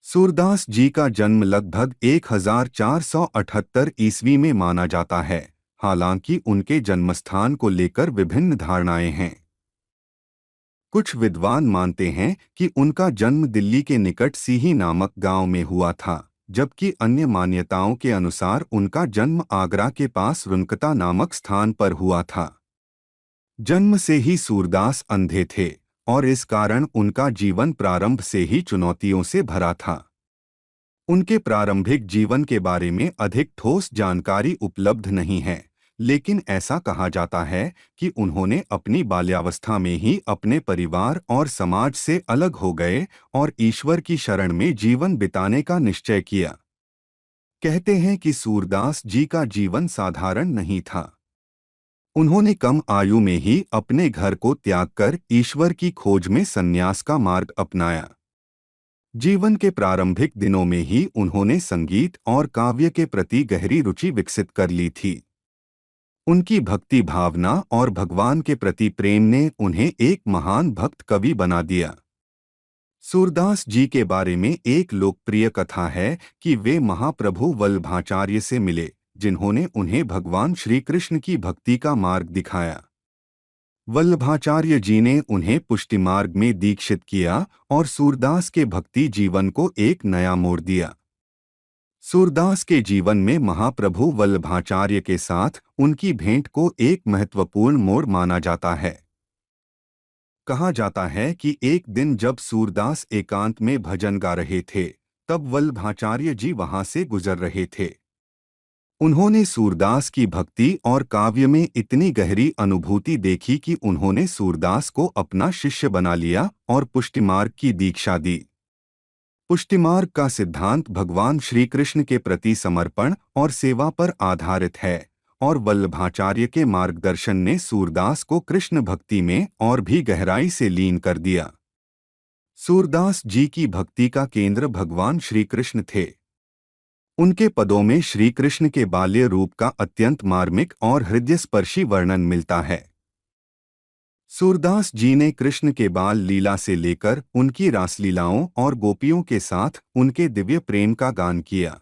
सूरदास जी का जन्म लगभग 1478 ईस्वी में माना जाता है। हालांकि उनके जन्मस्थान को लेकर विभिन्न धारणाएं हैं। कुछ विद्वान मानते हैं कि उनका जन्म दिल्ली के निकट सीही नामक गांव में हुआ था, जबकि अन्य मान्यताओं के अनुसार उनका जन्म आगरा के पास रुनकता नामक स्थान पर हुआ था। जन्म से ही सूरदास अंधे थे और इस कारण उनका जीवन प्रारंभ से ही चुनौतियों से भरा था। उनके प्रारंभिक जीवन के बारे में अधिक ठोस जानकारी उपलब्ध नहीं है, लेकिन ऐसा कहा जाता है कि उन्होंने अपनी बाल्यावस्था में ही अपने परिवार और समाज से अलग हो गए और ईश्वर की शरण में जीवन बिताने का निश्चय किया। कहते हैं कि सूरदास जी का जीवन साधारण नहीं था। उन्होंने कम आयु में ही अपने घर को त्याग कर ईश्वर की खोज में संन्यास का मार्ग अपनाया। जीवन के प्रारंभिक दिनों में ही उन्होंने संगीत और काव्य के प्रति गहरी रुचि विकसित कर ली थी। उनकी भक्ति भावना और भगवान के प्रति प्रेम ने उन्हें एक महान भक्त कवि बना दिया। सूरदास जी के बारे में एक लोकप्रिय कथा है कि वे महाप्रभु वल्लभाचार्य से मिले, जिन्होंने उन्हें भगवान श्री कृष्ण की भक्ति का मार्ग दिखाया। वल्लभाचार्य जी ने उन्हें पुष्टि मार्ग में दीक्षित किया और सूरदास के भक्ति जीवन को एक नया मोड़ दिया। सूरदास के जीवन में महाप्रभु वल्लभाचार्य के साथ उनकी भेंट को एक महत्वपूर्ण मोड़ माना जाता है। कहा जाता है कि एक दिन जब सूरदास एकांत में भजन गा रहे थे, तब वल्लभाचार्य जी वहां से गुजर रहे थे। उन्होंने सूरदास की भक्ति और काव्य में इतनी गहरी अनुभूति देखी कि उन्होंने सूरदास को अपना शिष्य बना लिया और पुष्टिमार्ग की दीक्षा दी। पुष्टिमार्ग का सिद्धांत भगवान श्री कृष्ण के प्रति समर्पण और सेवा पर आधारित है, और वल्लभाचार्य के मार्गदर्शन ने सूरदास को कृष्ण भक्ति में और भी गहराई से लीन कर दिया। सूरदास जी की भक्ति का केंद्र भगवान श्री कृष्ण थे। उनके पदों में श्री कृष्ण के बाल्य रूप का अत्यंत मार्मिक और हृदयस्पर्शी वर्णन मिलता है। सूरदास जी ने कृष्ण के बाल लीला से लेकर उनकी रासलीलाओं और गोपियों के साथ उनके दिव्य प्रेम का गान किया।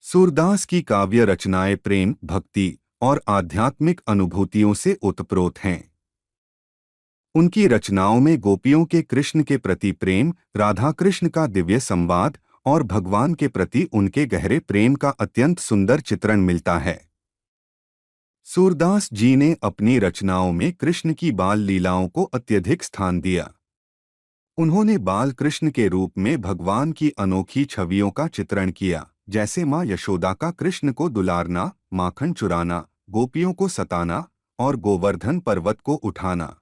सूरदास की काव्य रचनाएं प्रेम, भक्ति और आध्यात्मिक अनुभूतियों से ओतप्रोत हैं। उनकी रचनाओं में गोपियों के कृष्ण के प्रति प्रेम, राधा कृष्ण का दिव्य संवाद और भगवान के प्रति उनके गहरे प्रेम का अत्यंत सुंदर चित्रण मिलता है। सूरदास जी ने अपनी रचनाओं में कृष्ण की बाल लीलाओं को अत्यधिक स्थान दिया। उन्होंने बाल कृष्ण के रूप में भगवान की अनोखी छवियों का चित्रण किया, जैसे माँ यशोदा का कृष्ण को दुलारना, माखन चुराना, गोपियों को सताना और गोवर्धन पर्वत को उठाना।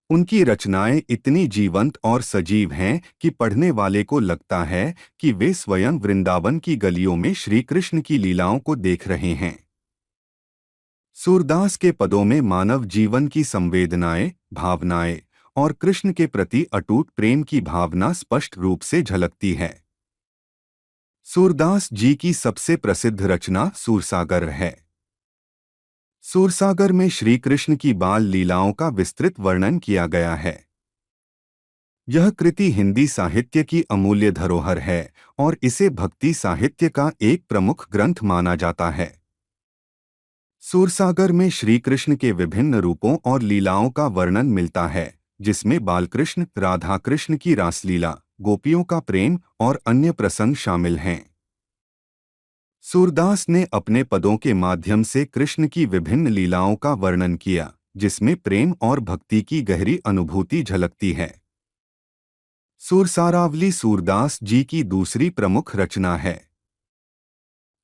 उनकी रचनाएं इतनी जीवंत और सजीव हैं कि पढ़ने वाले को लगता है कि वे स्वयं वृंदावन की गलियों में श्री कृष्ण की लीलाओं को देख रहे हैं। सूरदास के पदों में मानव जीवन की संवेदनाएं, भावनाएं और कृष्ण के प्रति अटूट प्रेम की भावना स्पष्ट रूप से झलकती है। सूरदास जी की सबसे प्रसिद्ध रचना सूरसागर है। सूरसागर में श्री कृष्ण की बाल लीलाओं का विस्तृत वर्णन किया गया है। यह कृति हिंदी साहित्य की अमूल्य धरोहर है और इसे भक्ति साहित्य का एक प्रमुख ग्रंथ माना जाता है। सूरसागर में श्री कृष्ण के विभिन्न रूपों और लीलाओं का वर्णन मिलता है, जिसमें बालकृष्ण, राधा कृष्ण की रासलीला, गोपियों का प्रेम और अन्य प्रसंग शामिल हैं। सूरदास ने अपने पदों के माध्यम से कृष्ण की विभिन्न लीलाओं का वर्णन किया, जिसमें प्रेम और भक्ति की गहरी अनुभूति झलकती है। सूरसारावली सूरदास जी की दूसरी प्रमुख रचना है।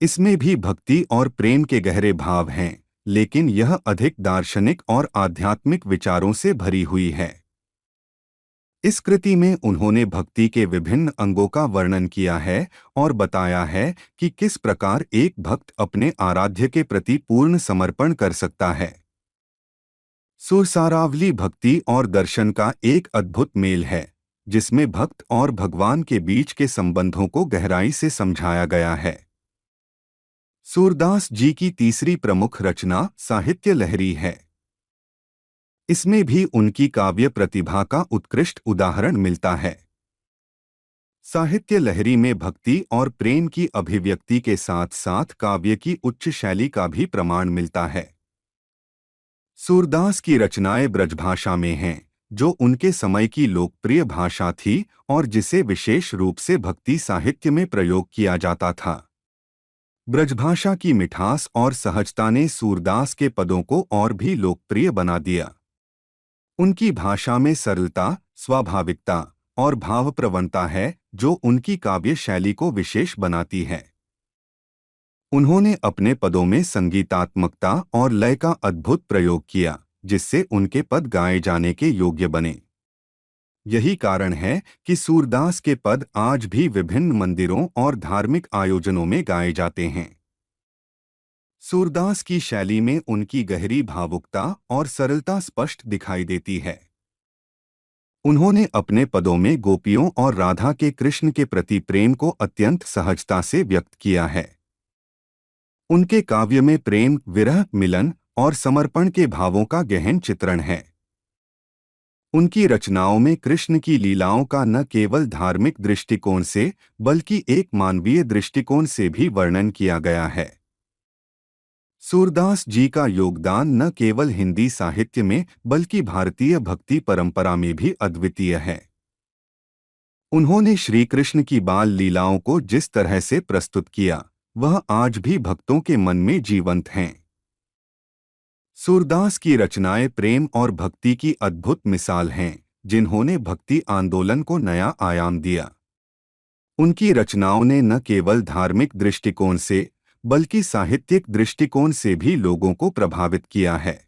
इसमें भी भक्ति और प्रेम के गहरे भाव हैं, लेकिन यह अधिक दार्शनिक और आध्यात्मिक विचारों से भरी हुई है। इस कृति में उन्होंने भक्ति के विभिन्न अंगों का वर्णन किया है और बताया है कि किस प्रकार एक भक्त अपने आराध्य के प्रति पूर्ण समर्पण कर सकता है। सूरसारावली भक्ति और दर्शन का एक अद्भुत मेल है, जिसमें भक्त और भगवान के बीच के संबंधों को गहराई से समझाया गया है। सूरदास जी की तीसरी प्रमुख रचना साहित्य लहरी है। इसमें भी उनकी काव्य प्रतिभा का उत्कृष्ट उदाहरण मिलता है। साहित्य लहरी में भक्ति और प्रेम की अभिव्यक्ति के साथ साथ काव्य की उच्च शैली का भी प्रमाण मिलता है। सूरदास की रचनाएं ब्रजभाषा में हैं, जो उनके समय की लोकप्रिय भाषा थी और जिसे विशेष रूप से भक्ति साहित्य में प्रयोग किया जाता था। ब्रजभाषा की मिठास और सहजता ने सूरदास के पदों को और भी लोकप्रिय बना दिया। उनकी भाषा में सरलता, स्वाभाविकता और भावप्रवणता है, जो उनकी काव्य शैली को विशेष बनाती है। उन्होंने अपने पदों में संगीतात्मकता और लय का अद्भुत प्रयोग किया, जिससे उनके पद गाए जाने के योग्य बने। यही कारण है कि सूरदास के पद आज भी विभिन्न मंदिरों और धार्मिक आयोजनों में गाए जाते हैं। सूरदास की शैली में उनकी गहरी भावुकता और सरलता स्पष्ट दिखाई देती है। उन्होंने अपने पदों में गोपियों और राधा के कृष्ण के प्रति प्रेम को अत्यंत सहजता से व्यक्त किया है। उनके काव्य में प्रेम, विरह, मिलन और समर्पण के भावों का गहन चित्रण है। उनकी रचनाओं में कृष्ण की लीलाओं का न केवल धार्मिक दृष्टिकोण से बल्कि एक मानवीय दृष्टिकोण से भी वर्णन किया गया है। सूरदास जी का योगदान न केवल हिंदी साहित्य में बल्कि भारतीय भक्ति परंपरा में भी अद्वितीय है। उन्होंने श्री कृष्ण की बाल लीलाओं को जिस तरह से प्रस्तुत किया, वह आज भी भक्तों के मन में जीवंत हैं। सूरदास की रचनाएं प्रेम और भक्ति की अद्भुत मिसाल हैं, जिन्होंने भक्ति आंदोलन को नया आयाम दिया। उनकी रचनाओं ने न केवल धार्मिक दृष्टिकोण से बल्कि साहित्यिक दृष्टिकोण से भी लोगों को प्रभावित किया है।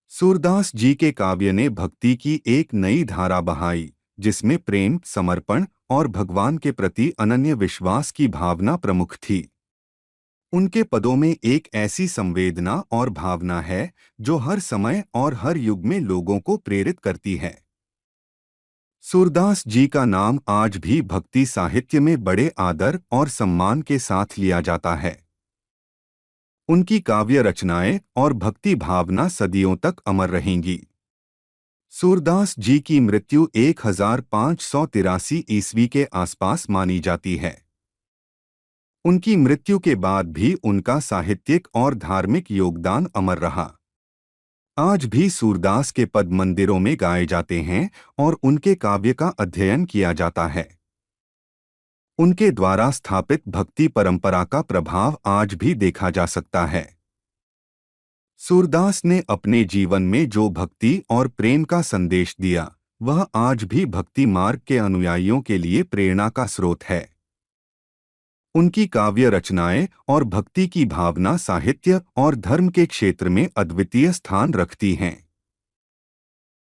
सूरदास जी के काव्य ने भक्ति की एक नई धारा बहाई, जिसमें प्रेम, समर्पण और भगवान के प्रति अनन्य विश्वास की भावना प्रमुख थी। उनके पदों में एक ऐसी संवेदना और भावना है जो हर समय और हर युग में लोगों को प्रेरित करती है। सूरदास जी का नाम आज भी भक्ति साहित्य में बड़े आदर और सम्मान के साथ लिया जाता है। उनकी काव्य रचनाएं और भक्ति भावना सदियों तक अमर रहेंगी। सूरदास जी की मृत्यु 1583 ईस्वी के आसपास मानी जाती है। उनकी मृत्यु के बाद भी उनका साहित्यिक और धार्मिक योगदान अमर रहा। आज भी सूरदास के पद मंदिरों में गाए जाते हैं और उनके काव्य का अध्ययन किया जाता है। उनके द्वारा स्थापित भक्ति परंपरा का प्रभाव आज भी देखा जा सकता है। सूरदास ने अपने जीवन में जो भक्ति और प्रेम का संदेश दिया, वह आज भी भक्ति मार्ग के अनुयायियों के लिए प्रेरणा का स्रोत है। उनकी काव्य रचनाएं और भक्ति की भावना साहित्य और धर्म के क्षेत्र में अद्वितीय स्थान रखती हैं।